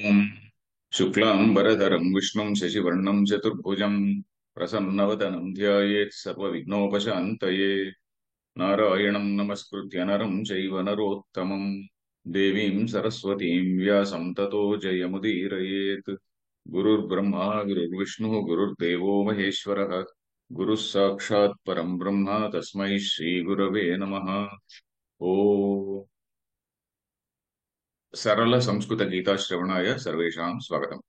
ॐ शुक्लाम्बरधरं विष्णुं शशिवर्णं चतुर्भुजं प्रसन्नवदनं ध्यायेत् सर्वविघ्नोपशान्तये नारायणं नमस्कृत्य नरं चैव नरोत्तमं देवीं सरस्वतीं व्यासं ततो जयमुदीरयेत् गुरुर्ब्रह्मा गुरुर्विष्णुः गुरुर्देवो महेश्वरः गुरुः साक्षात् परं ब्रह्म तस्मै श्रीगुरवे नमः। ओ सरल संस्कृत गीताश्रवणाय सर्वेषां स्वागतम्।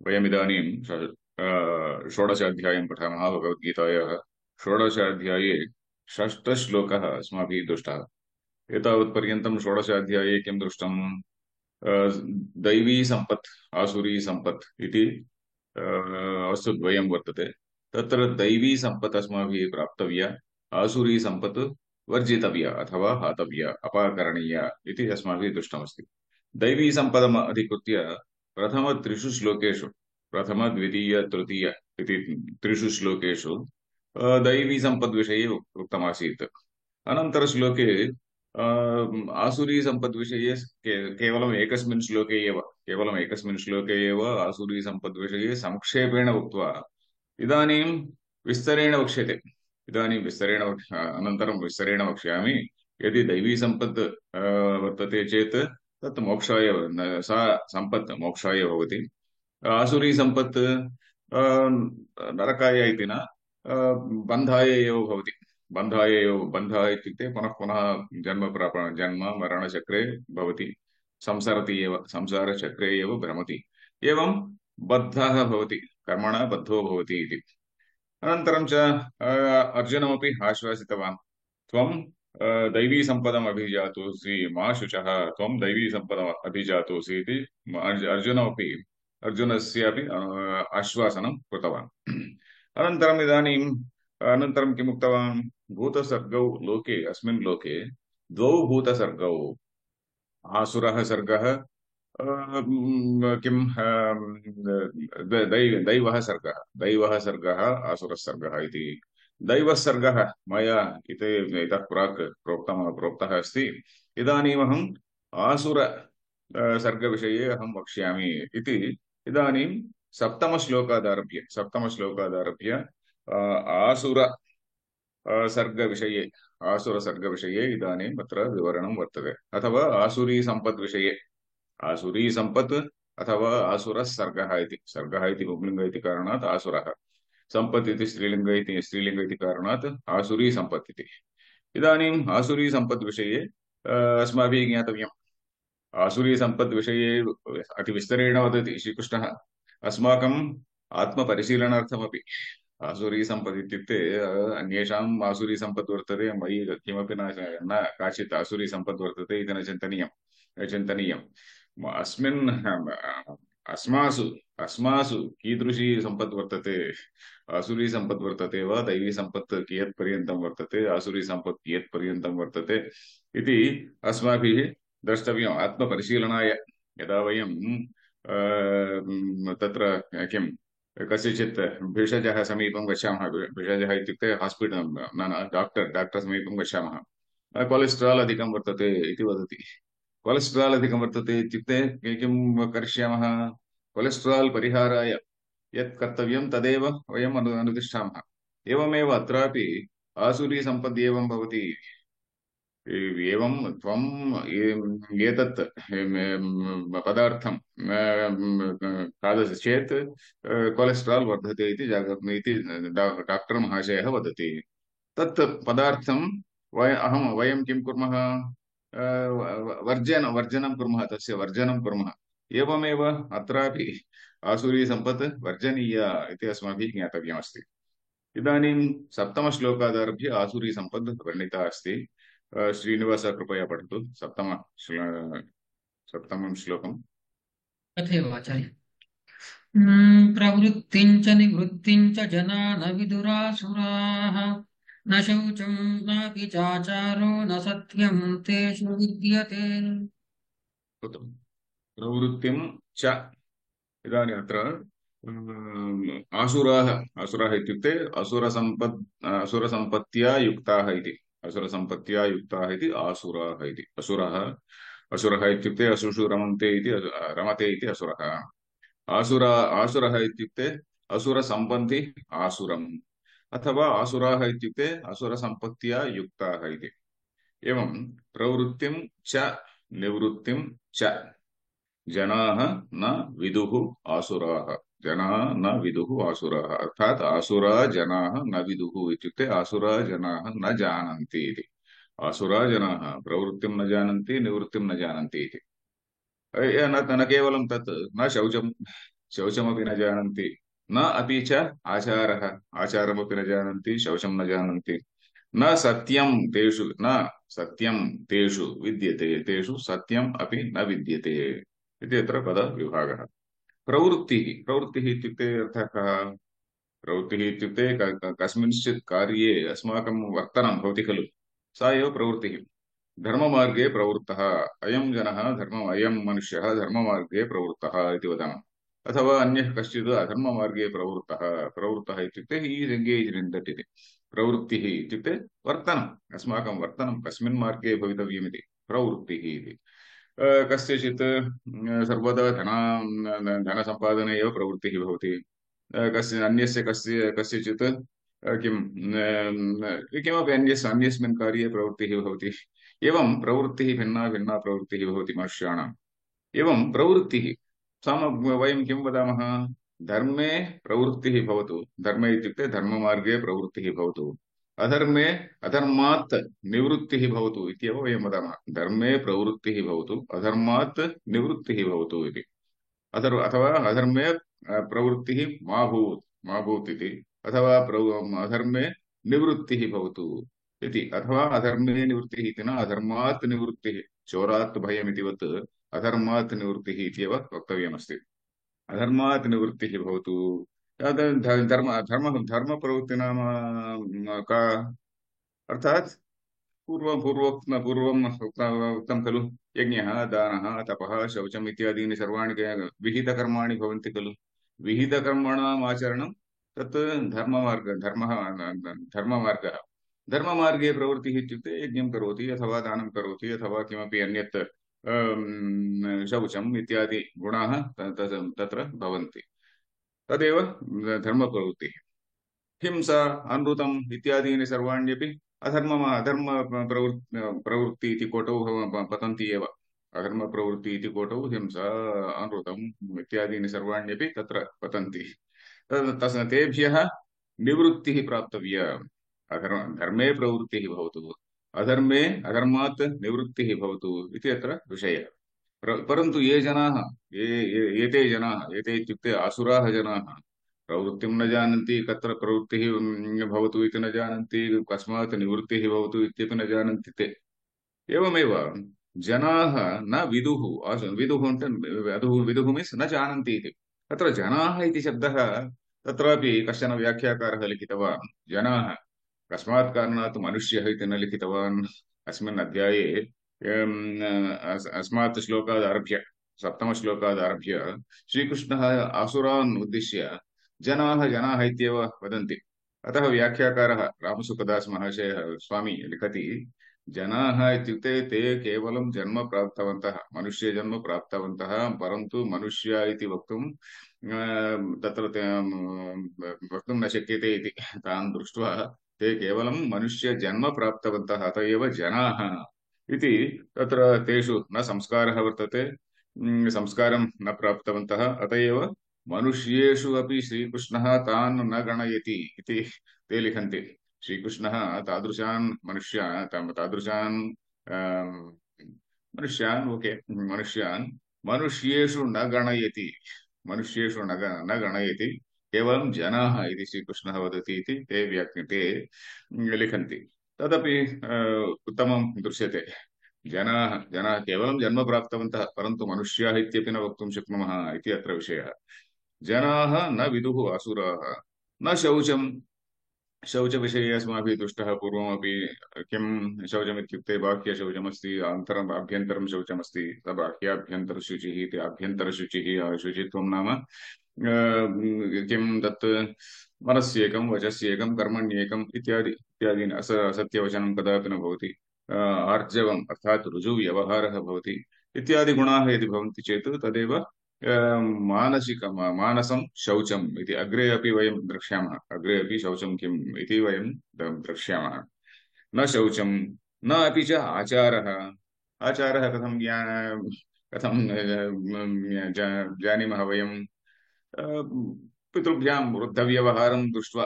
वयमिदानीं षोडशाध्यायं पठामः भगवद्गीतायाः। षोडशाध्याये षष्ठश्लोकः अस्माभिः दृष्टः। एतावत्पर्यन्तं षोडशाध्याये किं दृष्टम्? अ, दैवी सम्पत् आसुरी सम्पत् इति वस्तुद्वयं वर्तते। तत्र दैवी सम्पत् अस्माभिः प्राप्तव्या, आसुरी सम्पत् वर्जितव्या अथवा हातव्या अपाकरणीया इति अस्माभिः दृष्टमस्ति। दैवी सम्पदम् अधिकृत्य प्रथमत्रिषु श्लोकेषु प्रथम द्वितीय तृतीय इति त्रिषु श्लोकेषु दैवी सम्पद्विषये उक्तमासीत्। अनन्तरश्लोके आसुरी सम्पद्विषये केवलम् एकस्मिन् श्लोके एव आसुरी सम्पद्विषये संक्षेपेण उक्त्वा इदानीं विस्तरेण वक्ष्यते। अनन्तरं विस्तरेण वक्ष्यामि। यदि दैवी सम्पत् वर्तते चेत् तत् मोक्षाय सा सम्पत् मोक्षाय भवति। आसुरी सम्पत् नरकाय इति न, बन्धाय एव भवति। बन्धः इत्युक्ते पुनः पुनः जन्म मरणचक्रे भवति, संसरति एव, संसारचक्रे एव भ्रमति। एवं बद्धः भवति, कर्मणा बद्धो भवति इति। अनन्तरं च अर्जुनमपि आश्वासितवान्, त्वं दैवी सम्पदम् अभिजातोऽसि मा शुचः, त्वं दैवी सम्पदम् अभिजातोऽसि इति अर्जुनमपि अर्जुनस्यापि आश्वासनं कृतवान्। अनन्तरं किम् उक्तवान्? भूतसर्गौ लोके, अस्मिन् लोके द्वौ भूतसर्गौ, आसुरः सर्गः, किं दैवः सर्गः आसुरः सर्गः इति। दैवः सर्गः मया इतः प्राक् प्रोक्तः अस्ति। इदानीमहम् आसुर सर्गविषये अहं वक्ष्यामि इति। इदानीं सप्तमश्लोकादारभ्य सर्गविषये आसुरसर्गविषये इदानीम् अत्र विवरणं वर्तते, अथवा आसुरी सम्पद्विषये। आसुरी सम्पत् अथवा आसुरः सर्गः इति, सर्गः इति पुंलिङ्ग इति कारणात् आसुरः, सम्पत् इति स्त्रीलिङ्ग इति कारणात् आसुरी सम्पत् इति। इदानीम् आसुरी सम्पद्विषये अस्माभिः ज्ञातव्यम्। आसुरी सम्पद्विषये अतिविस्तरेण वदति श्रीकृष्णः। अस्माकम् आत्मपरिशीलनार्थमपि आसुरी सम्पत् इत्युक्ते अन्येषाम् आसुरी सम्पत् वर्तते, मयि किमपि न काचित् आसुरी सम्पत् वर्तते इति न चिन्तनीयम्। अस्मिन् अस्मासु अस्मासु कीदृशी सम्पत् वर्तते? आसुरी सम्पत् वर्तते वा दैवी सम्पत् कियत् पर्यन्तं वर्तते, आसुरी सम्पत् कियत् पर्यन्तं वर्तते इति अस्माभिः द्रष्टव्यम् आत्मपरिशीलनाय। यदा वयं तत्र किं कस्यचित् भिषजः समीपं गच्छामः, भिषजः इत्युक्ते हास्पिटल्, न डाक्टर् समीपं गच्छामः। कोलेस्ट्राल् अधिकं वर्तते इति वदति। कोलेस्ट्राल् अधिकं वर्तते इत्युक्ते किं करिष्यामः? कोलेस्ट्राल् परिहाराय यत् कर्तव्यं तदेव वयम् अनुतिष्ठामः। एवमेव अत्रापि आसुरी सम्पद् एवं भवति। एवं त्वम् एतत् पदार्थं खादसि चेत् कोलेस्ट्राल् वर्धते इति डाक्टर् महाशयः वदति। तत् पदार्थं वयं किं कुर्मः? वर्जनं कुर्मः, तस्य वर्जनं कुर्मः। एवमेव अत्रापि आसुरी सम्पत् वर्जनीया इति अस्माभिः ज्ञातव्यमस्ति। इदानीं सप्तमश्लोकादारभ्य आसुरी सम्पद् वर्णिता अस्ति। श्रीनिवास कृपया पठतु सप्तमं श्लोकम्। तथैव आचार्य। प्रवृत्तिं च निवृत्तिं च जना न विदुरासुराः न शौचं नापि चाचारो न सत्यं तेषु विद्यते। उत्तमम्। प्रवृत्तिं च, इदानीम् अत्र आसुराः इत्युक्ते असुरसम्पत्त्या युक्ताः इति, असुरः असुरः इत्युक्ते असुषु रमन्ते इति रमते इति असुरः। आसुरः इत्युक्ते असुरसम्पन्ति आसुरम्, अथवा आसुराः इत्युक्ते असुरसम्पत्त्या युक्ताः इति। एवं प्रवृत्तिं च निवृत्तिं च जनाः न विदुः आसुराः। जनाः न विदुः आसुराः, अर्थात् आसुरा जनाः न विदुः इत्युक्ते आसुरा जनाः न जानन्ति इति। आसुरा जनाः प्रवृत्तिं न जानन्ति, निवृत्तिं न जानन्ति इति। न केवलं तत्, न शौचमपि न जानन्ति, न अपि च आचारः, आचारमपि न जानन्ति, शौचं न जानन्ति। न सत्यं तेषु, न सत्यं तेषु विद्यते, तेषु सत्यम् अपि न विद्यते इति अत्र पदविभागः। प्रवृत्तिः इत्युक्ते अर्थः कः? प्रवृत्तिः इत्युक्ते कस्मिंश्चित् कार्ये अस्माकं वर्तनं भवति खलु, सा एव प्रवृत्तिः। धर्ममार्गे प्रवृत्तः अयं जनः, अयं मनुष्यः धर्ममार्गे प्रवृत्तः इति वदामः। अथवा अन्यः कश्चित् अधर्ममार्गे प्रवृत्तः इत्युक्ते ही इस् एङ्गेज्ड् इन् दट् इति। प्रवृत्तिः इत्युक्ते वर्तनम्, अस्माकं वर्तनं कस्मिन् मार्गे भवितव्यमिति प्रवृत्तिः इति। कस्यचित् सर्वदा धनसम्पादने एव प्रवृत्तिः भवति। कस्यचित् किमपि अन्यस्मिन् कार्ये प्रवृत्तिः भवति। एवं प्रवृत्तिः भिन्ना भिन्ना प्रवृत्तिः भवति मनुष्याणाम्। एवं प्रवृत्तिः वयं किं वदामः? धर्मे प्रवृत्तिः भवतु, धर्मे इत्युक्ते धर्ममार्गे प्रवृत्तिः भवतु, अधर्मे अधर्मात् निवृत्तिः भवतु इत्येव वयं वदामः। धर्मे प्रवृत्तिः भवतु, अधर्मात् निवृत्तिः भवतु इति। अथवा अधर्मे प्रवृत्तिः मा भूत् इति, अथवा अधर्मे निवृत्तिः भवतु इति। अथवा अधर्मे निवृत्तिः इति न, अधर्मात् निवृत्तिः, चोरात् भयमितिवत् अधर्मात् निवृत्तिः इत्येव वक्तव्यमस्ति। अधर्मात् निवृत्तिः भवतु। धर्मप्रवृत्ति नाम का? अर्थात् पूर्वम् उक्तं खलु, यज्ञः, दानः, तपः, शौचम् इत्यादीनि सर्वाणि विहितकर्माणि भवन्ति खलु। विहितकर्मणाम् आचरणं तत् धर्ममार्गः। धर्ममार्गे प्रवृत्तिः इत्युक्ते यज्ञं करोति, अथवा दानं करोति, अथवा किमपि अन्यत् शौचम् इत्यादि गुणाः तत्र भवन्ति, तदेव धर्मप्रवृत्तिः। हिंसा, अनृतम् इत्यादीनि सर्वाण्यपि अधर्म प्रवृत्ति इति कोटौ पतन्ति एव। अधर्मप्रवृत्ति इति कोटौ हिंसा, अनृतम् इत्यादीनि सर्वाण्यपि तत्र पतन्ति। तेभ्यः निवृत्तिः प्राप्तव्या। धर्मे प्रवृत्तिः भवतु, अधर्मात् निवृत्तिः भवतु इति अत्र विषयः। परन्तु एते इत्युक्ते आसुराः जनाः प्रवृत्तिं न जानन्ति, कत्र प्रवृत्तिः भवतु इति न जानन्ति, कस्मात् निवृत्तिः भवतु इत्यपि न जानन्ति ते। एवमेव जनाः न विदुः, विदुः मीन्स् न जानन्ति इति। तत्र जनाः इति शब्दः, तत्रापि कश्चन व्याख्याकारः लिखितवान्, जनाः कस्मात् कारणात् मनुष्यः इति न लिखितवान्। अस्मिन् अध्याये अस्मात् श्लोकात् आरभ्य, सप्तमश्लोकात् आरभ्य श्रीकृष्णः आसुरान् उद्दिश्य जनाः इत्येव वदन्ति। अतः व्याख्याकारः रामसुखदास महाशयः स्वामी लिखति, जनाः इत्युक्ते ते केवलं जन्म प्राप्तवन्तः, मनुष्यजन्म प्राप्तवन्तः, परन्तु मनुष्य इति वक्तुं वक्तुं न शक्यते इति। तान् दृष्ट्वा ते केवलं मनुष्यजन्म प्राप्तवन्तः, अत एव जनाः इति। तत्र तेषु न संस्कारः वर्तते, संस्कारं न प्राप्तवन्तः, अत एव मनुष्येषु अपि श्रीकृष्णः तान् न गणयति इति ते लिखन्ति। श्रीकृष्णः तादृशान् मनुष्यान् मनुष्येषु न गणयति, न गणयति, केवलं जनाः इति श्रीकृष्णः वदति इति ते लिखन्ति। तदपि उत्तमं दृश्यते। जनाः केवलं जन्म प्राप्तवन्तः, परन्तु मनुष्याः इत्यपि न वक्तुं शक्नुमः इति अत्र विषयः। जनाः न विदुः आसुराः, न शौचविषये अस्माभिः दृष्टः पूर्वमपि। किं शौचमित्युक्ते बाह्यशौचमस्ति, आभ्यन्तरं शौचमस्ति। बाह्याभ्यन्तरशुचिः इति। आभ्यन्तरशुचिः, शुचित्वं नाम किं तत् मनस्येकं, वचस्येकं, कर्मण्येकम् इत्यादीनि। असत्यवचनं कदापि न भवति। आर्जवम् अर्थात् ऋजुव्यवहारः भवति। इत्यादि गुणाः यदि भवन्ति चेत् तदेव मानसं शौचम् इति अग्रे अपि वयं द्रक्ष्यामः। अग्रे अपि शौचं किम् इति वयं द्रक्ष्यामः। न शौचं न अपि च आचारः। आचारः कथं जानीमः वयं अ, पितृभ्यां वृद्धव्यवहारं दृष्ट्वा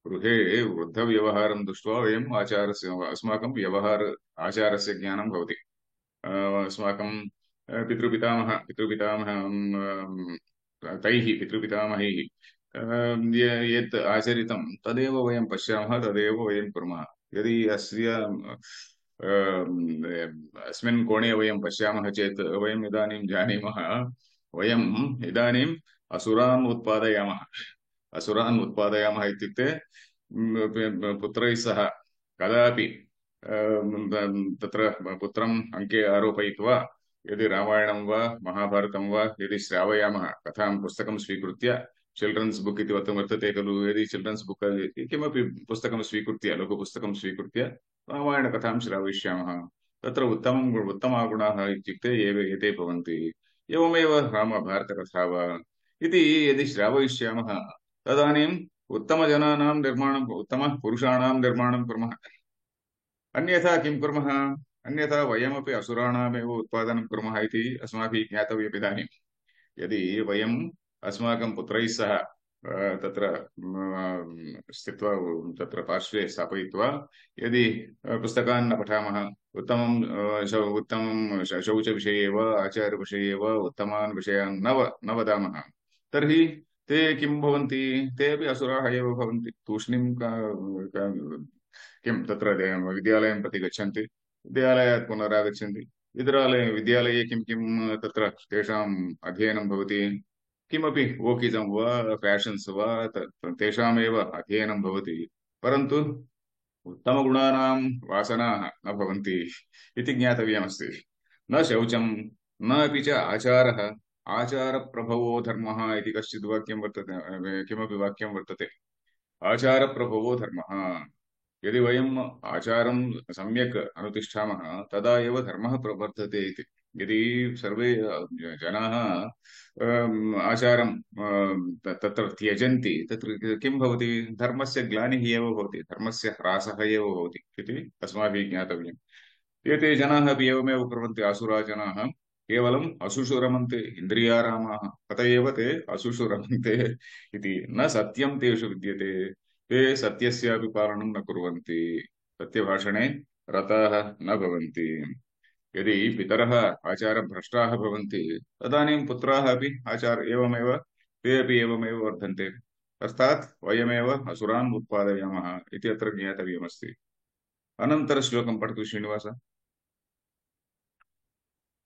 गृहे वृद्धव्यवहारं दृष्ट्वा वयम् आचारस्य अस्माकं व्यवहार आचारस्य ज्ञानं भवति। अस्माकं तैः पितृपितामहैः यत् आचरितं तदेव वयं पश्यामः, तदेव वयं कुर्मः। यदि अस्मिन् कोणे वयं पश्यामः चेत् वयम् इदानीं जानीमः, वयम् इदानीम् असुरान् उत्पादयामः। असुरान् उत्पादयामः इत्युक्ते पुत्रैः सह कदापि तत्र पुत्रम् अङ्के आरोपयित्वा यदि रामायणं वा महाभारतं वा यदि श्रावयामः, कथां पुस्तकं स्वीकृत्य चिल्ड्रन्स् बुक् इति वर्तते खलु, यदि चिल्ड्रन्स् बुक् किमपि पुस्तकं स्वीकृत्य लघुपुस्तकं स्वीकृत्य रामायणकथां श्रावयिष्यामः, तत्र उत्तमाः इत्युक्ते एते भवन्ति। एवमेव रामभारतकथा वा इति यदि श्रावयिष्यामः तदानीम् उत्तमजनानां निर्माणम् उत्तमपुरुषाणां निर्माणं कुर्मः। अन्यथा किं कुर्मः? अन्यथा वयमपि असुराणामेव उत्पादनं कुर्मः इति अस्माभिः ज्ञातव्यम् इदानीं। यदि वयम् अस्माकं पुत्रैः सह तत्र स्थित्वा तत्र पार्श्वे स्थापयित्वा यदि पुस्तकान् न पठामः, उत्तमं शौचविषये वा आचारविषये वा उत्तमान् विषयान् न वदामः, तर्हि ते किं भवन्ति? ते अपि असुराः एव भवन्ति। तूष्णीं किं तत्र विद्यालयं प्रति गच्छन्ति, विद्यालयात् पुनरागच्छन्ति, विद्यालये किं किं तत्र तेषाम् अध्ययनं भवति, किमपि वोकिजं वा फैशन्स् वा तेषामेव अध्ययनं भवति, परन्तु उत्तमगुणानां वासनाः न भवन्ति इति ज्ञातव्यमस्ति। न शौचं न अपि च आचारः। आचारप्रभवो धर्मः इति कश्चित् वाक्यं वर्तते, किमपि वाक्यं वर्तते। आचारप्रभवो धर्मः। यदि वयम् आचारं सम्यक् अनुतिष्ठामः तदा एव धर्मः प्रवर्धते इति। यदि सर्वे जनाः आचारं तत्र त्यजन्ति, तत्र किं भवति? धर्मस्य ग्लानिः एव भवति, धर्मस्य ह्रासः एव भवति इति अस्माभिः ज्ञातव्यम्। एते जनाः अपि एवमेव कुर्वन्ति। आसुरा जनाः केवलम् अशुषु रमन्ते, इन्द्रियारामाः, अत एव ते अशुषु रमन्ते इति। न सत्यं तेषु विद्यते, ते सत्यस्यापि पालनं न कुर्वन्ति, सत्यभाषणे रताः न भवन्ति। यदि पितरः आचारभ्रष्टाः भवन्ति तदानीं पुत्राः अपि एवमेव ते अपि एवमेव वर्धन्ते। अर्थात् वयमेव असुरान् उत्पादयामः इति अत्र ज्ञातव्यमस्ति। अनन्तरश्लोकं पठतु श्रीनिवास।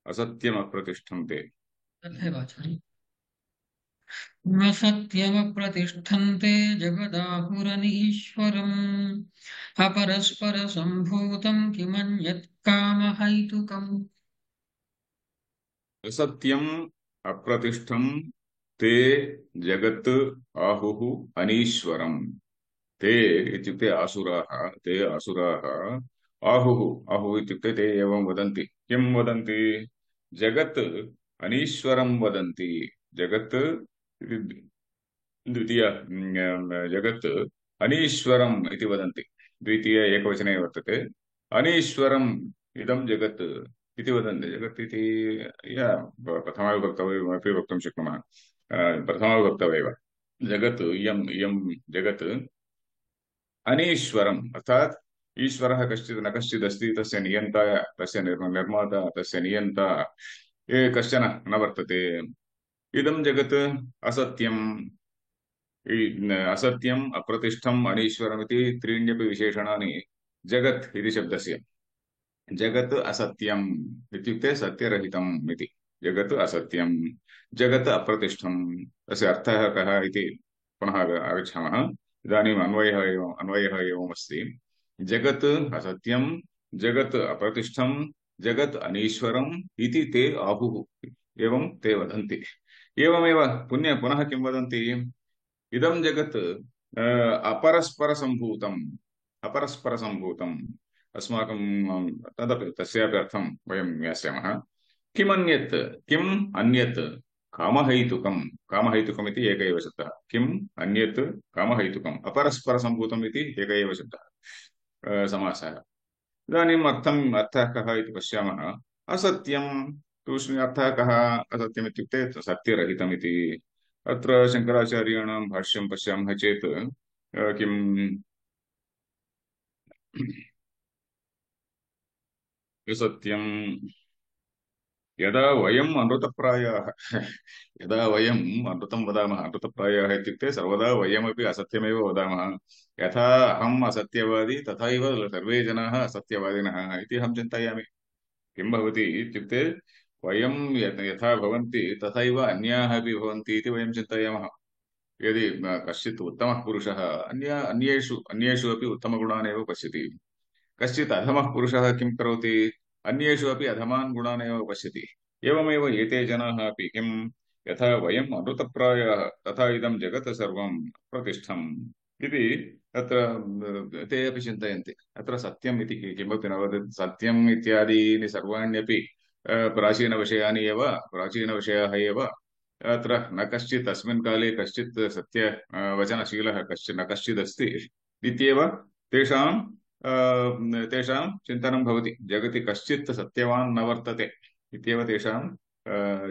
असत्यमप्रतिष्ठन्ते। तथैव आचार्य। न सत्यमप्रतिष्ठन्ते जगदाहुरनीश्वरम् अपरस्परसम्भूतं किमन्यत् कामहैतुकम्। असत्यम् अप्रतिष्ठं ते जगत् आहुः अनीश्वरम्। ते इत्युक्ते असुराः, ते असुराः आहुः। आहुः इत्युक्ते ते एवं वदन्ति। किं वदन्ति? जगत् अनीश्वरं वदन्ति। जगत् इति द्वितीय जगत् अनीश्वरम् इति वदन्ति। द्वितीय एकवचने वर्तते। अनीश्वरम् इदं जगत् इति वदन्ति। जगत् इति प्रथमाविभक्तौ अपि वक्तुं शक्नुमः। प्रथमाविभक्तौ एव जगत् इयं जगत् अनीश्वरम् अर्थात् ईश्वरः कश्चित् न कश्चित् अस्ति, तस्य नियन्ता, तस्य निर्माता, तस्य नियन्ता कश्चन न वर्तते। इदं जगत् असत्यम्, असत्यम् अप्रतिष्ठम् अनीश्वरमिति त्रीण्यपि विशेषणानि जगत् इति शब्दस्य। जगत् असत्यम् इत्युक्ते सत्यरहितम् इति। जगत् असत्यम्, जगत् अप्रतिष्ठम्। तस्य अर्थः कः इति पुनः आगच्छामः। इदानीम् अन्वयः एवमस्ति। जगत् असत्यम्, जगत् अप्रतिष्ठम्, जगत् अनीश्वरम् इति ते आहुः, एवं ते वदन्ति। एवमेव पुनः किं वदन्ति? इदं जगत् अपरस्परसम्भूतम्। अपरस्परसम्भूतम् अस्माकं तदपि तस्यापि अर्थं वयं ज्ञास्यामः। किमन्यत् किम् अन्यत् कामहैतुकम् कामहैतुकम् इति एक एव शब्दः किम् अन्यत् कामहैतुकम् अपरस्परसम्भूतम् इति एक एव शब्दः समासः इदानीम् अर्थः कः इति पश्यामः असत्यं तूष्णीम् अर्थः कः असत्यम् इत्युक्ते सत्यरहितम् इति अत्र शङ्कराचार्याणां भाष्यं पश्यामः चेत् किम् असत्यम् यदा वयम् अमृतप्रायाः यदा वयम् अमृतं वदामः अमृतप्रायाः इत्युक्ते सर्वदा वयमपि असत्यमेव वदामः यथा अहम् असत्यवादी तथैव सर्वे जनाः असत्यवादिनः इति अहं चिन्तयामि किं भवति इत्युक्ते वयं यथा भवन्ति तथैव अन्याः अपि भवन्ति इति वयं चिन्तयामः यदि कश्चित् उत्तमः पुरुषः अन्येषु अपि उत्तमगुणान् एव पश्यति कश्चित् अधमः पुरुषः किं करोति अन्येषु अपि अधमान् गुणान् एव पश्यति एवमेव एते जनाः अपि किं यथा वयम् अमृतप्रायाः तथा इदं जगत् सर्वं प्रतिष्ठम् इति तत्र ते अपि चिन्तयन्ति अत्र सत्यम् इति किमपि न वदति सत्यम् इत्यादीनि सर्वाण्यपि प्राचीनविषयानि एव प्राचीनविषयाः एव अत्र न कश्चित् अस्मिन् काले कश्चित् सत्य वचनशीलः कश्चित् न कश्चिदस्ति इत्येव तेषां तेषां चिन्तनं भवति जगति कश्चित् सत्यवान् न वर्तते इत्येव तेषां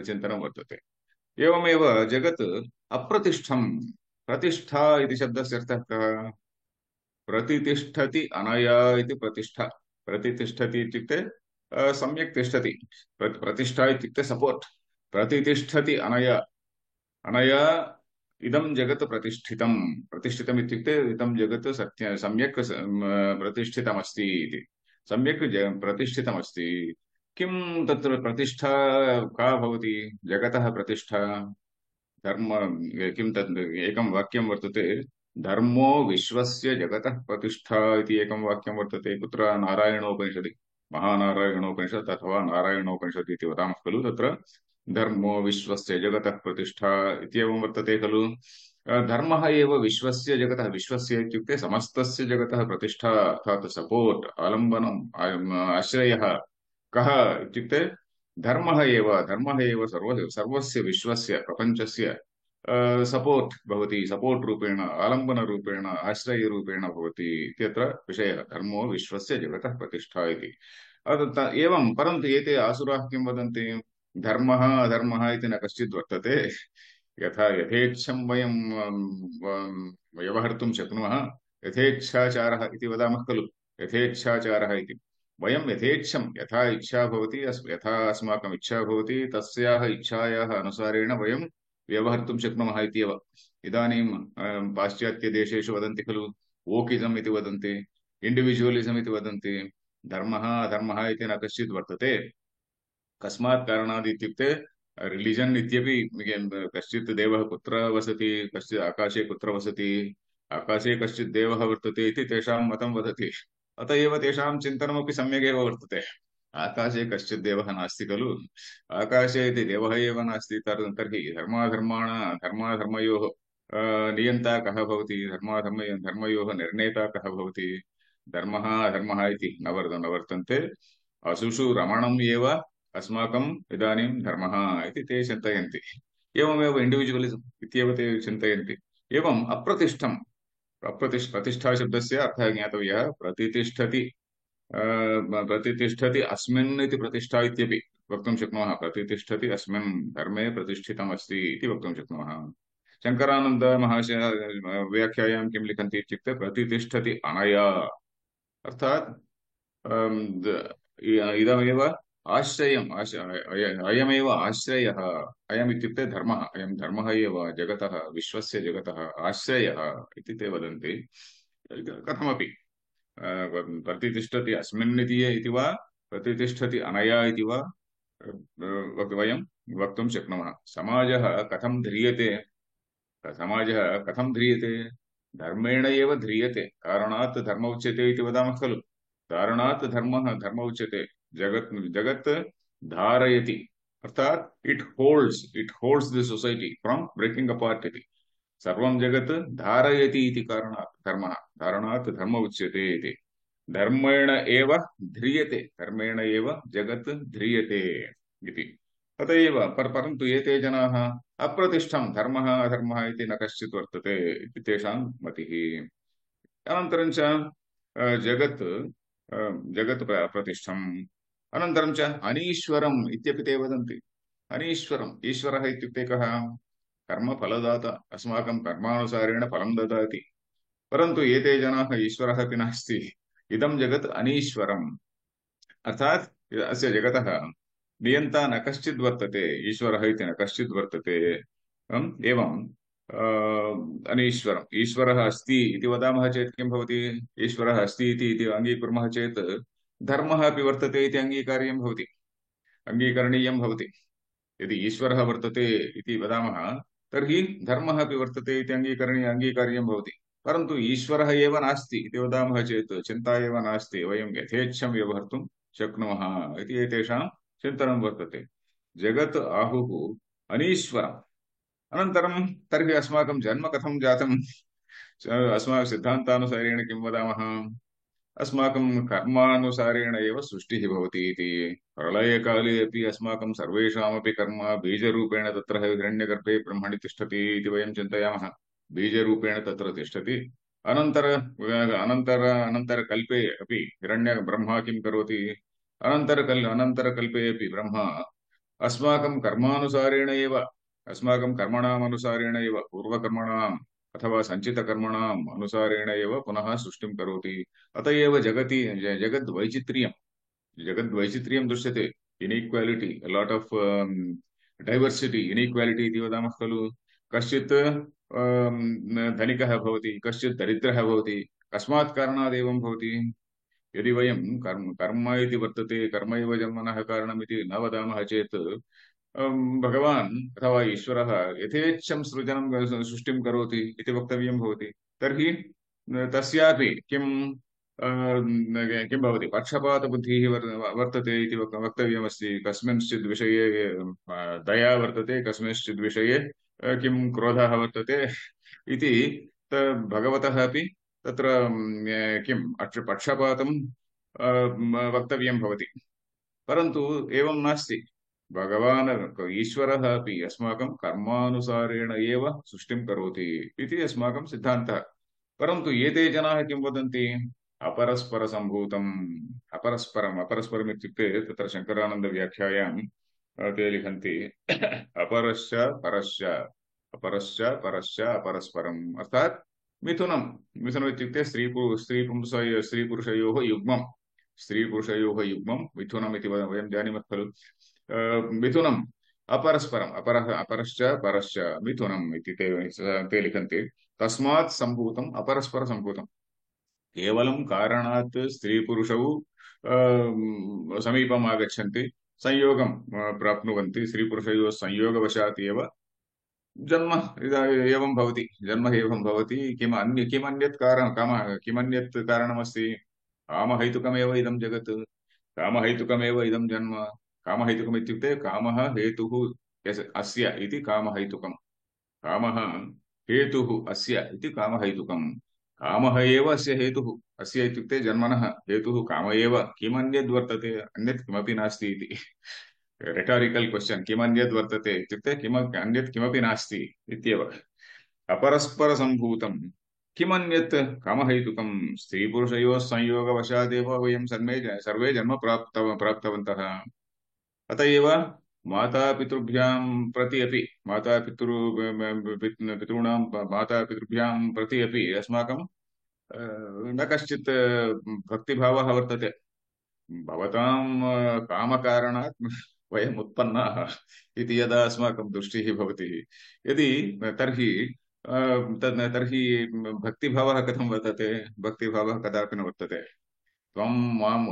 चिन्तनं वर्तते एवमेव जगत् अप्रतिष्ठं प्रतिष्ठा इति शब्दस्य अर्थः कः प्रतितिष्ठति अनया इति प्रतिष्ठा प्रतितिष्ठति इत्युक्ते सम्यक् तिष्ठति प्रतिष्ठा इत्युक्ते सपोर्ट् प्रतितिष्ठति अनया अनया इदं जगत् प्रतिष्ठितं प्रतिष्ठितम् इत्युक्ते इदं जगत् सत्य सम्यक् प्रतिष्ठितमस्ति इति सम्यक् प्रतिष्ठितमस्ति किं तत्र प्रतिष्ठा का भवति जगतः प्रतिष्ठा धर्म किं तद् एकं वाक्यं वर्तते धर्मो विश्वस्य जगतः प्रतिष्ठा इति एकं वाक्यं वर्तते कुत्र नारायणोपनिषदि महानारायणोपनिषत् अथवा नारायणोपनिषत् इति वदामः खलु तत्र धर्मो विश्वस्य जगतः प्रतिष्ठा इत्येवं वर्तते खलु धर्मः एव विश्वस्य जगतः विश्वस्य इत्युक्ते समस्तस्य जगतः प्रतिष्ठा अर्थात् सपोर्ट् आलम्बनम् आश्रयः कः इत्युक्ते धर्मः एव सर्वस्य विश्वस्य प्रपञ्चस्य सपोर्ट् भवति सपोर्ट् रूपेण आलम्बनरूपेण आश्रयरूपेण भवति इत्यत्र विषयः धर्मो विश्वस्य जगतः प्रतिष्ठा इति एवं परन्तु एते आसुराः किं वदन्ति धर्मः अधर्मः इति न कश्चित् वर्तते यथा यथेच्छं वयं व्यवहर्तुं शक्नुमः यथेच्छाचारः इति वदामः खलु यथेच्छाचारः इति वयं यथेच्छं यथा इच्छा भवति यथा अस्माकम् इच्छा भवति तस्याः इच्छायाः अनुसारेण वयं व्यवहर्तुं शक्नुमः इत्येव इदानीं पाश्चात्यदेशेषु वदन्ति खलु वोकिजम् इति वदन्ति इण्डिविजुवलिजम् इति वदन्ति धर्मः अधर्मः इति न कश्चित् वर्तते कस्मात् कारणात् इत्युक्ते रिलिजन् इत्यपि कश्चित् देवः कुत्र वसति कश्चित् आकाशे कुत्र वसति आकाशे कश्चित् देवः वर्तते इति तेषां मतं वदति अत एव तेषां चिन्तनमपि सम्यगेव वर्तते आकाशे कश्चित् देवः नास्ति खलु आकाशे इति देवः एव नास्ति तर्हि धर्माधर्मयोः नियन्ता कः भवति धर्मयोः निर्णेता कः भवति धर्मः अधर्मः इति न वर्तन्ते असुषु रमणम् एव अस्माकम् इदानीं धर्मः इति ते चिन्तयन्ति एवमेव इण्डिविजुवलिसम् इत्येव ते चिन्तयन्ति एवम् अप्रतिष्ठम् प्रतिष्ठा शब्दस्य अर्थः ज्ञातव्यः प्रतितिष्ठति अस्मिन् इति प्रतिष्ठा इत्यपि वक्तुं शक्नुमः प्रतितिष्ठति अस्मिन् धर्मे प्रतिष्ठितमस्ति इति वक्तुं शक्नुमः शङ्करानन्दमहाशयः व्याख्यायां किं लिखन्ति इत्युक्ते प्रतितिष्ठति अनया अर्थात् इदमेव आश्रयम् अयमेव आश्रयः अयम् इत्युक्ते धर्मः अयं धर्मः एव जगतः विश्वस्य जगतः आश्रयः इति ते वदन्ति कथमपि प्रतितिष्ठति अस्मिन् इति वा प्रतितिष्ठति अनया इति वा वयं वक्तुं शक्नुमः समाजः कथं ध्रियते धर्मेण एव ध्रियते कारणात् धर्म उच्यते इति वदामः खलु कारणात् धर्म उच्यते जगत् धारयति अर्थात् it holds the society from breaking apart इति सर्वं जगत् धारयति इति कारणात् धर्म उच्यते इति धर्मेण एव ध्रियते धर्मेण एव जगत् ध्रियते इति। अत एव परन्तु एते जनाः अप्रतिष्ठं धर्मः अधर्मः इति न कश्चित् वर्तते इति तेषां मतिः। अनन्तरं च जगत् जगत् प्रतिष्ठम् अनन्तरं च अनीश्वरम् इत्यपि ते वदन्ति। अनीश्वरम् ईश्वरः इत्युक्ते कः? कर्मफलदाता, अस्माकं कर्मानुसारेण फलं ददाति। परन्तु एते जनाः ईश्वरः अपि नास्ति, इदं जगत् अनीश्वरम्, अर्थात् अस्य जगतः नियन्ता न कश्चित् वर्तते, ईश्वरः इति न कश्चित् वर्तते। एवं अनीश्वरम्, ईश्वरः अस्ति इति वदामः चेत् किं भवति? ईश्वरः अस्ति इति अङ्गीकुर्मः चेत् धर्मः अपि वर्तते इति अङ्गीकार्यं भवति, अङ्गीकरणीयं भवति। यदि ईश्वरः वर्तते इति वदामः तर्हि धर्मः अपि वर्तते इति अङ्गीकार्यं भवति। परन्तु ईश्वरः एव नास्ति इति वदामः चेत् चिन्ता एव नास्ति, वयं यथेच्छं व्यवहर्तुं शक्नुमः इति एतेषां चिन्तनं वर्तते। जगत् आहुः अनीश्वरम्। अनन्तरं तर्हि अस्माकं जन्म कथं जातम्? अस्माकं सिद्धान्तानुसारेण किं वदामः? अस्माकं कर्मानुसारेण एव सृष्टिः भवति इति। प्रलयकाले अपि अस्माकं सर्वेषामपि कर्म बीजरूपेण तत्र हिरण्यगर्भे ब्रह्मणि तिष्ठति इति वयं चिन्तयामः। बीजरूपेण तत्र तिष्ठति। अनन्तरकल्पे अपि ब्रह्मा किं करोति? अनन्तरकल्पे अपि ब्रह्मा अस्माकं कर्मणाम् अनुसारेण एव पूर्वकर्मणाम् अथवा सञ्चितकर्मणाम् अनुसारेण एव पुनः सृष्टिं करोति। अत एव जगद्वैचित्र्यं दृश्यते। Inequality, lot of diversity, inequality इति वदामः खलु। कश्चित् धनिकः भवति, कश्चित् दरिद्रः भवति। कस्मात् कारणात् एवं भवति? यदि वयं कर्म इति वर्तते, कर्म एव जन्मनः कारणमिति न वदामः चेत् भगवान् अथवा ईश्वरः यथेच्छं सृष्टिं करोति इति वक्तव्यं भवति। तर्हि तस्यापि किं भवति? पक्षपातबुद्धिः वर्तते इति वक्तव्यमस्ति। कस्मिंश्चित् विषये दया वर्तते, कस्मिंश्चित् विषये किं क्रोधः वर्तते इति भगवतः अपि तत्र किम् पक्षपातं वक्तव्यं भवति। परन्तु एवं नास्ति। भगवान् ईश्वरः अपि अस्माकं कर्मानुसारेण एव सृष्टिं करोति इति अस्माकं सिद्धान्तः। परन्तु एते जनाः किं वदन्ति? अपरस्परसम्भूतम्। अपरस्परम् इत्युक्ते तत्र शङ्करानन्दव्याख्यायां ते लिखन्ति अपरश्च परश्च, अपरश्च परश्च अपरस्परम्, अर्थात् मिथुनम् इत्युक्ते स्त्रीपुरुषयोः युग्मम्, मिथुनम् इति वयं जानीमः खलु। मिथुनम् अपरस्परम्, अपरश्च परश्च मिथुनम् इति ते लिखन्ति। तस्मात् सम्भूतम् अपरस्परसम्भूतम्। केवलं कारणात् स्त्रीपुरुषौ समीपम् आगच्छन्ति, संयोगं प्राप्नुवन्ति। स्त्रीपुरुषयोः संयोगवशात् एव जन्म एवं भवति, किमन्यत् कारणमस्ति? कामहैतुकमेव इदं जगत्, कामहैतुकमेव इदं जन्म। कामहैतुकम् इत्युक्ते कामः हेतुः अस्य इति कामहैतुकम्। कामः हेतुः अस्य इति कामहैतुकम्। कामः एव अस्य हेतुः, अस्य इत्युक्ते जन्मनः हेतुः काम एव। किमन्यद् वर्तते? अन्यत् किमपि नास्ति इति। रेटारिकल् क्वश्चन्। किमन्यद् वर्तते इत्युक्ते अन्यत् किमपि नास्ति इत्येव। अपरस्परसम्भूतम् किमन्यत् कामहैतुकम्। स्त्रीपुरुषयोः संयोगवशादेव वयं सर्वे जन्म प्राप्तवन्तः। अत एव मातापितृभ्यां प्रति अपि मातापितृभ्यां प्रति अपि अस्माकं न कश्चित् भक्तिभावः वर्तते। भवतां कामकारणात् वयम् उत्पन्नाः इति यदा अस्माकं दृष्टिः भवति, यदि तर्हि तर्हि भक्तिभावः कथं वर्तते? भक्तिभावः कदापि न वर्तते। त्वं मम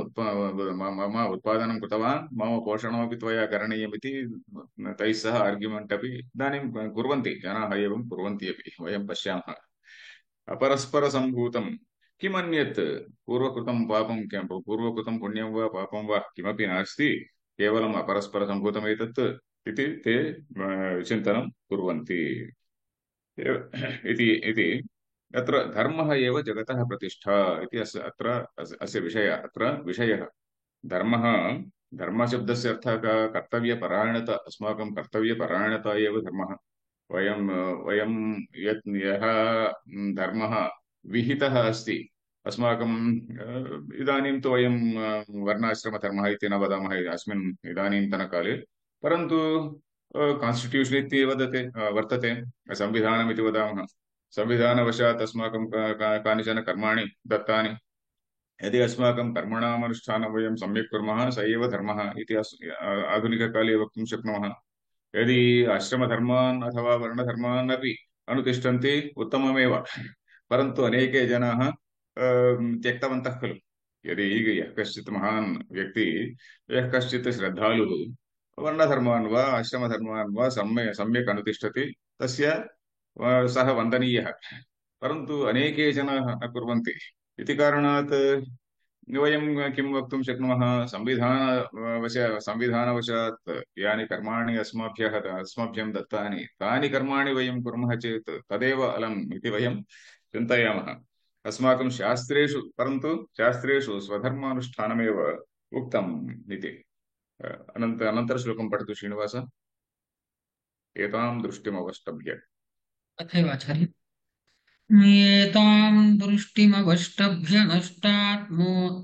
उत्पादनं कृतवान्, मम पोषणमपि त्वया करणीयमिति तैः सह आर्ग्युमेण्ट् अपि इदानीं कुर्वन्ति जनाः, एवं कुर्वन्ति अपि, वयं पश्यामः। अपरस्परसम्भूतं किमन्यत्? पूर्वकृतं पुण्यं वा पापं वा किमपि नास्ति, केवलम् अपरस्परसम्भूतम् एतत् इति ते चिन्तनं कुर्वन्ति इति। अत्र धर्मः एव जगतः प्रतिष्ठा इति अस्य विषयः। धर्मः धर्मशब्दस्य अर्थः कर्तव्यपरायणता। अस्माकं कर्तव्यपरायणता एव धर्मः। वयं वयं यः धर्मः विहितः अस्ति अस्माकं, इदानीं तु वयं वर्णाश्रमधर्मः इति न वदामः अस्मिन् इदानीन्तनकाले, परन्तु कान्स्टिट्यूशन् इति वदते वर्तते, संविधानम् इति वदामः। संविधानवशात् अस्माकं कानिचन कर्माणि दत्तानि। यदि अस्माकं कर्मणामनुष्ठानं वयं सम्यक् कुर्मः स एव धर्मः इति आधुनिककाले वक्तुं शक्नुमः। यदि आश्रमधर्मान् अथवा वर्णधर्मान् अपि अनुतिष्ठन्ति उत्तममेव, परन्तु अनेके जनाः त्यक्तवन्तः खलु। यदि यः कश्चित् महान् व्यक्ति, यः कश्चित् श्रद्धालुः वर्णधर्मान् वा आश्रमधर्मान् वा सम्यक् अनुतिष्ठति, तस्य सः वन्दनीयः। परन्तु अनेके जनाः न कुर्वन्ति इति कारणात् वयं किं वक्तुं शक्नुमः, संविधानवशात् यानि कर्माणि अस्मभ्यं दत्तानि तानि कर्माणि वयं कुर्मः चेत् तदेव अलम् इति वयं चिन्तयामः। अस्माकं शास्त्रेषु, परन्तु शास्त्रेषु स्वधर्मानुष्ठानमेव उक्तम् इति। अनन्तरश्लोकं पठतु श्रीनिवास। एतां दृष्टिमवष्टभ्य। तथैव आचार्य। एतां दृष्टिमवष्टभ्य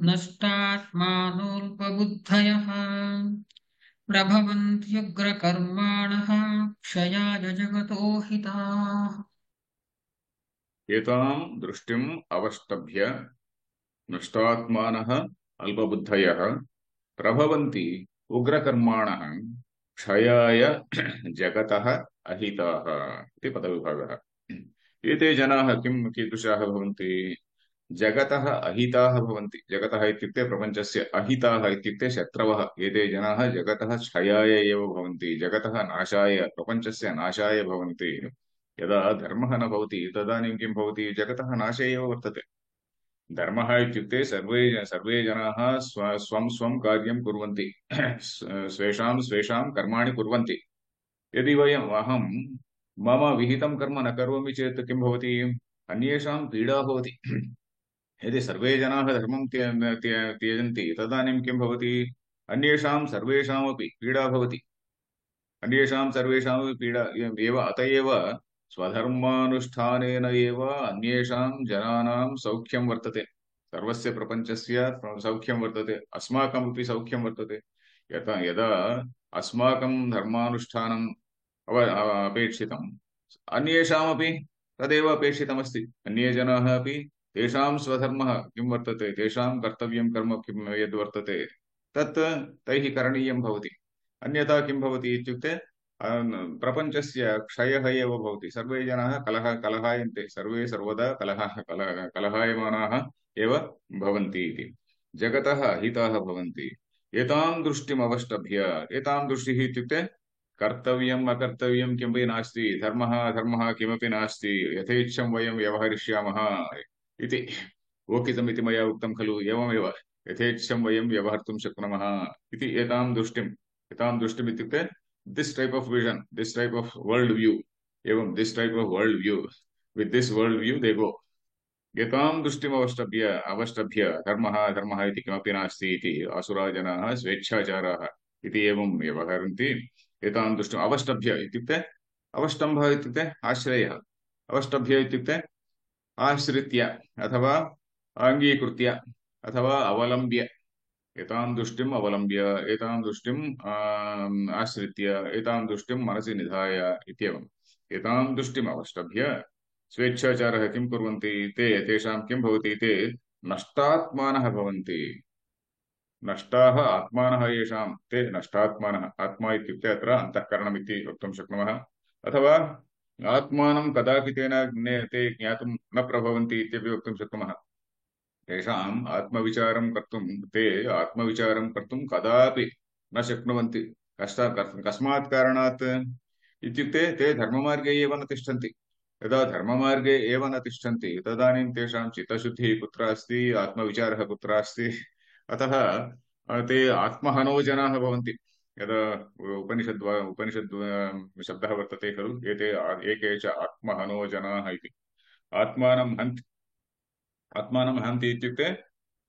नष्टात्मानोऽल्पबुद्धयः प्रभवन्त्युग्रकर्माणः क्षयाय जगतो हिताः। एतां दृष्टिम् अवष्टभ्य नष्टात्मानः अल्पबुद्धयः प्रभवन्ति उग्रकर्माणः क्षयाय जगतः अहिताः इति पदविभागः। एते जनाः कीदृशाः भवन्ति? जगतः अहिताः भवन्ति। जगतः इत्युक्ते प्रपञ्चस्य, अहिताः इत्युक्ते शत्रवः। एते जनाः जगतः क्षयाय एव भवन्ति, जगतः नाशाय, प्रपञ्चस्य नाशाय भवन्ति। यदा धर्मः न भवति तदानीं किं भवति? जगतः नाशे एव वर्तते। धर्मः इत्युक्ते सर्वे जनाः स्वं स्वं कार्यं कुर्वन्ति, स्वेषां स्वेषां कर्माणि कुर्वन्ति। यदि अहं मम विहितं कर्म न करोमि चेत् किं भवति? अन्येषां पीडा भवति। यदि सर्वे जनाः धर्मं त्यजन्ति तदानीं किं भवति? अन्येषां सर्वेषामपि पीडा भवति। अन्येषां सर्वेषामपि पीडा एव। अत एव स्वधर्मानुष्ठानेन एव अन्येषां जनानां सौख्यं वर्तते, सर्वस्य प्रपञ्चस्य सौख्यं वर्तते, अस्माकमपि सौख्यं वर्तते। यदा अस्माकं धर्मानुष्ठानम् अपेक्षितम्, अन्येषामपि तदेव अपेक्षितमस्ति। अन्ये जनाः अपि तेषां स्वधर्मः किं वर्तते, तेषां कर्तव्यं कर्म किं यद्वर्तते तत् तैः करणीयं भवति। अन्यथा किं भवति इत्युक्ते प्रपञ्चस्य क्षयः एव भवति। सर्वे जनाः कलहायन्ते, सर्वे सर्वदा कलहायमानाः एव भवन्ति इति। जगतः अहिताः भवन्ति। एतां दृष्टिम् अवष्टभ्य। एतां दृष्टिः इत्युक्ते कर्तव्यम् अकर्तव्यं किमपि नास्ति, धर्मः अधर्मः किमपि नास्ति, यथेच्छं वयं व्यवहरिष्यामः इति गोकितमिति मया उक्तं खलु। एवमेव यथेच्छं वयं व्यवहर्तुं शक्नुमः इति एतां दृष्टिम् इत्युक्ते this type of vision, this type of world view. एवं this type of world view, with this world view they go. एतां दृष्टिम् अवष्टभ्य धर्मः अधर्मः इति किमपि नास्ति इति असुरा जनाः स्वेच्छाचाराः इति एवं व्यवहरन्ति। एतां दृष्टिम् अवष्टभ्य इत्युक्ते, अवष्टम्भः इत्युक्ते आश्रयः, अवष्टभ्य इत्युक्ते आश्रित्य अथवा अङ्गीकृत्य अथवा अवलम्ब्य। एतां दृष्टिम् अवलम्ब्य, एतां दृष्टिम् आश्रित्य, एतां दृष्टिं मनसि निधाय इत्येवम्। एतां दृष्टिम् अवष्टभ्य स्वेच्छाचारः किं कुर्वन्ति? तेषां किं भवति? ते नष्टात्मानः भवन्ति। नष्टाः आत्मानः येषां, ते नष्टात्मानः। आत्मा इत्युक्ते अत्र अन्तःकरणम् इति वक्तुं शक्नुमः, अथवा आत्मानं कदापि ते ज्ञातुं न प्रभवन्ति इत्यपि वक्तुं शक्नुमः। तेषाम् आत्मविचारं कर्तुं, ते आत्मविचारं कर्तुं कदापि न शक्नुवन्ति। कस्मात् कारणात् इत्युक्ते ते धर्ममार्गे एव न तिष्ठन्ति। यदा धर्ममार्गे एव न तिष्ठन्ति तदानीं तेषां चित्तशुद्धिः कुत्र अस्ति, आत्मविचारः कुत्र अस्ति? अतः ते आत्महनो जनाः भवन्ति। यदा उपनिषद् शब्दः वर्तते खलु, एके च आत्महनो जनाः इति। आत्मानं हन्ति इत्युक्ते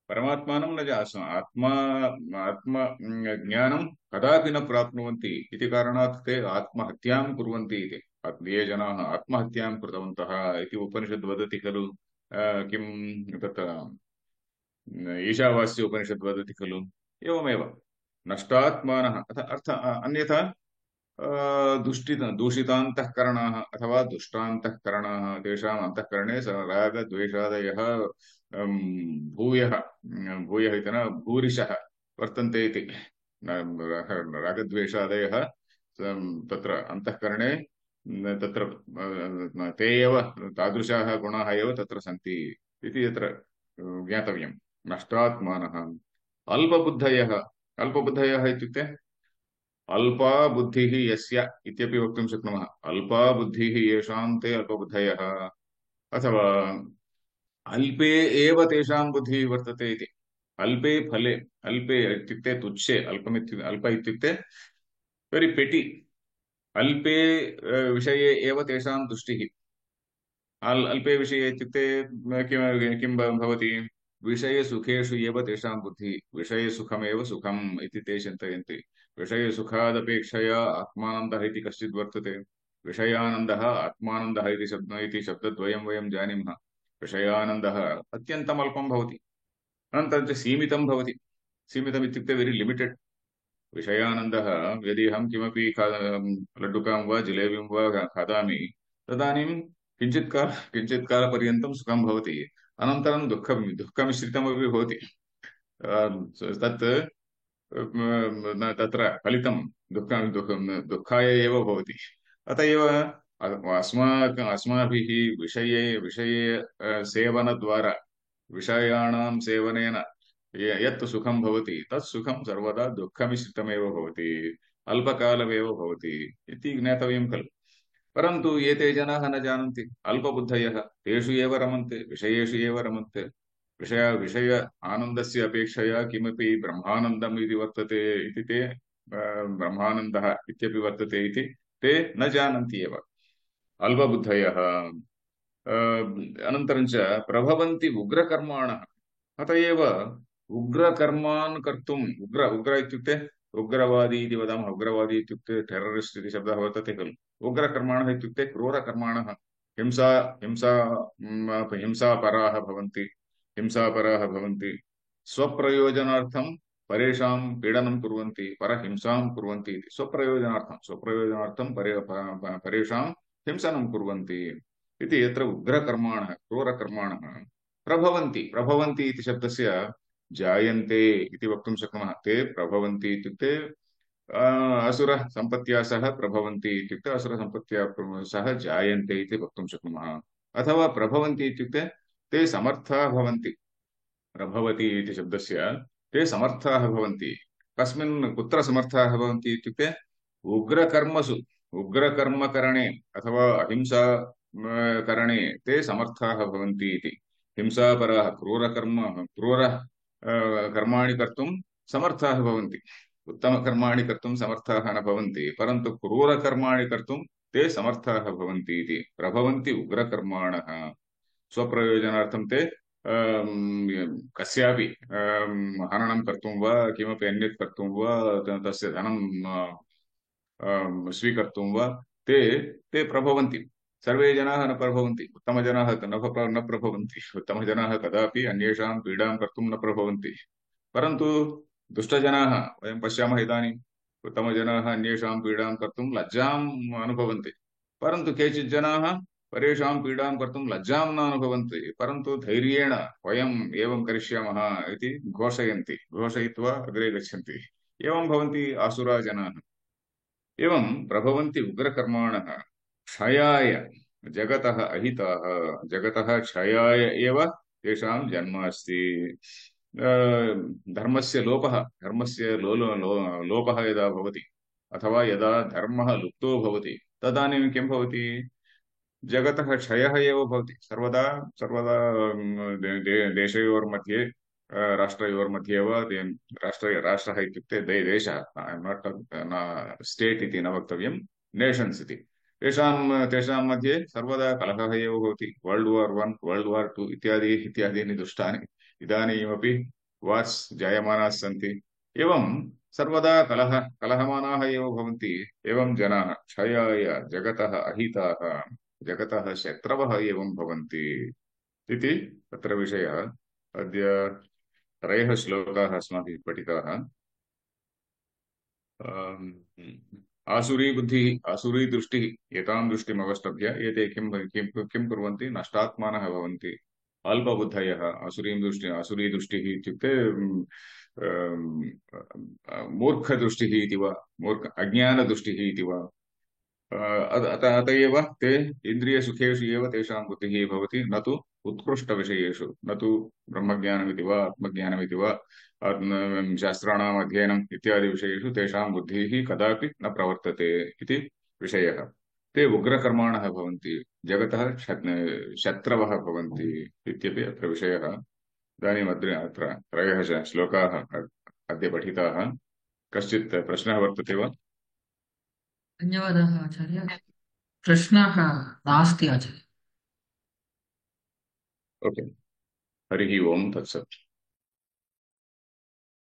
परमात्मानं न आत्मा आत्म ज्ञानं कदापि न प्राप्नुवन्ति इति कारणात् ते आत्महत्यां कुर्वन्ति इति। ये जनाः आत्महत्यां कृतवन्तः इति उपनिषद् वदति खलु। किं तत् ईशावास्य उपनिषद् वदति खलु। एवमेव नष्टात्मानः अर्थ अन्यथा दूषितान्तःकरणाः अथवा दुष्टान्तःकरणाः तेषाम् अन्तःकरणे रागद्वेषादयः भूयः भूयः इति न भूरिशः वर्तन्ते इति। रागद्वेषादयः तत्र अन्तःकरणे तत्र ते एव तादृशाः गुणाः एव तत्र सन्ति इति यत्र ज्ञातव्यम्। नष्टात्मानः अल्पबुद्धयः। अल्पबुद्धयः इत्युक्ते अल्पा बुद्धिः यस्य इत्यपि वक्तुं शक्नुमः। अल्पा बुद्धिः येषां ते अल्पबुद्धयः अथवा अल्पे एव तेषां बुद्धिः वर्तते इति। अल्पे फले अल्पे इत्युक्ते तुच्छे अल्प इत्युक्ते वेरि पेटि। अल्पे विषये एव तेषां दृष्टिः। अल्पे विषये इत्युक्ते किं किं भवति विषयसुखेषु एव तेषां बुद्धिः। विषयसुखमेव सुखम् इति ते चिन्तयन्ति। विषयसुखादपेक्षया आत्मानन्दः इति कश्चित् वर्तते। विषयानन्दः आत्मानन्दः इति शब्दद्वयं वयं जानीमः। विषयानन्दः अत्यन्तम् अल्पं भवति, अनन्तरं च सीमितं भवति। सीमितम् इत्युक्ते वेरि लिमिटेड्। विषयानन्दः यदि अहं किमपि लड्डुकां वा जिलेबीं वा खादामि तदानीं किञ्चित् कालपर्यन्तं सुखं भवति, अनन्तरं दुःखमिश्रितमपि भवति। तत् तत्र फलितं दुःखाय एव भवति। अतः एव अस्माभिः विषये सेवनद्वारा विषयाणां सेवनेन यत् सुखं भवति तत् सुखं सर्वदा दुःखमिश्रितमेव भवति, अल्पकालमेव भवति इति ज्ञातव्यं खलु। परन्तु एते जनाः न जानन्ति। अल्पबुद्धयः तेषु एव रमन्ते, विषयेषु एव रमन्ते। विषय आनन्दस्य अपेक्षया किमपि ब्रह्मानन्दम् इति वर्तते इति ते ब्रह्मानन्दः इत्यपि वर्तते इति ते न जानन्ति एव अल्पबुद्धयः। अनन्तरं च प्रभवन्ति उग्रकर्माणः। अतः एव उग्रकर्मान् कर्तुम् उग्र इत्युक्ते उग्रवादी इति वदामः। उग्रवादी इत्युक्ते टेररिस्ट् इति शब्दः वर्तते खलु। उग्रकर्माणः इत्युक्ते क्रूरकर्माणः। हिंसा हिंसा हिंसापराः भवन्ति। हिंसापराः भवन्ति स्वप्रयोजनार्थं परेषां पीडनं कुर्वन्ति, परहिंसां कुर्वन्ति इति। स्वप्रयोजनार्थं परेषां हिंसनं कुर्वन्ति इति यत्र उग्रकर्माणः क्रूरकर्माणः प्रभवन्ति इति शब्दस्य जायन्ते इति वक्तुं शक्नुमः। ते प्रभवन्ति इत्युक्ते असुरः सम्पत्त्या सह प्रभवन्ति इत्युक्ते असुरसम्पत्त्या सह जायन्ते इति वक्तुं शक्नुमः। अथवा प्रभवन्ति इत्युक्ते ते समर्थाः भवन्ति। प्रभवति इति शब्दस्य ते समर्थाः भवन्ति। कुत्र समर्थाः भवन्ति इत्युक्ते उग्रकर्मसु उग्रकर्मकरणे अथवा अहिंसा करणे ते समर्थाः भवन्ति इति। हिंसापराः क्रूर कर्माणि कर्तुं समर्थाः भवन्ति। उत्तमकर्माणि कर्तुं समर्थाः न भवन्ति, परन्तु क्रूरकर्माणि कर्तुं ते समर्थाः भवन्ति इति। प्रभवन्ति उग्रकर्माणः। स्वप्रयोजनार्थं ते कस्यापि हननं कर्तुं वा किमपि अन्यत् कर्तुं वा तस्य धनं स्वीकर्तुं वा ते ते प्रभवन्ति। सर्वे जनाः न प्रभवन्ति। उत्तमजनाः न प्रभवन्ति। उत्तमजनाः कदापि अन्येषां पीडां कर्तुं न प्रभवन्ति। परन्तु दुष्टजनाः वयं पश्यामः इदानीम्। उत्तमजनाः अन्येषां पीडां कर्तुं लज्जाम् अनुभवन्ति, परन्तु केचित् जनाः परेषां पीडां कर्तुं लज्जां न अनुभवन्ति, परन्तु धैर्येण वयम् एवं करिष्यामः इति घोषयित्वा अग्रे गच्छन्ति। एवं भवन्ति आसुरा जनाः। एवं प्रभवन्ति उग्रकर्माणः क्षयाय जगतः अहिताः। जगतः क्षयाय एव तेषां जन्म अस्ति। धर्मस्य लोपः यदा भवति अथवा यदा धर्मः लुप्तो भवति तदानीं किं भवति? जगतः क्षयः एव भवति। सर्वदा सर्वदा देशयोर्मध्ये राष्ट्रयोर्मध्ये वा राष्ट्रः इत्युक्ते देशः, नाट् स्टेट् इति न वक्तव्यं, नेशन्स् इति। तेषां मध्ये सर्वदा कलहः एव भवति। वर्ल्ड् वार् 1 वर्ल्ड् वार् 2 इत्यादीनि दुष्टानि इदानीमपि वार्स् जायमानाः सन्ति। एवं सर्वदा कलहमानाः एव भवन्ति। एवं जनाः क्षयाय जगतः अहिताः, जगतः शत्रवः एवं भवन्ति इति तत्र विषयः। अद्य त्रयः श्लोकाः अस्माभिः पठिताः। आसुरी बुद्धिः, आसुरी दृष्टिः, एतां दृष्टिम् अवष्टभ्य एते किं कुर्वन्ति? नष्टात्मानः भवन्ति, अल्पबुद्धयः। आसुरी दृष्टिः इत्युक्ते मूर्खदृष्टिः इति वा, अज्ञानदृष्टिः इति वा। अत एव ते इन्द्रियसुखेषु एव तेषां बुद्धिः भवति, न तु उत्कृष्टविषयेषु, न तु ब्रह्मज्ञानमिति वा आत्मज्ञानमिति वा शास्त्राणाम् अध्ययनम् इत्यादि विषयेषु तेषां बुद्धिः कदापि न प्रवर्तते इति विषयः। ते उग्रकर्माणः भवन्ति, जगतः शत्रवः भवन्ति इत्यपि अत्र विषयः। इदानीम् अत्र त्रयः श्लोकाः अद्य पठिताः। कश्चित् प्रश्नः वर्तते वा? धन्यवादः आचार्य। प्रश्नः नास्ति आचार्य। ओके, हरिः ओम् तत्सत्।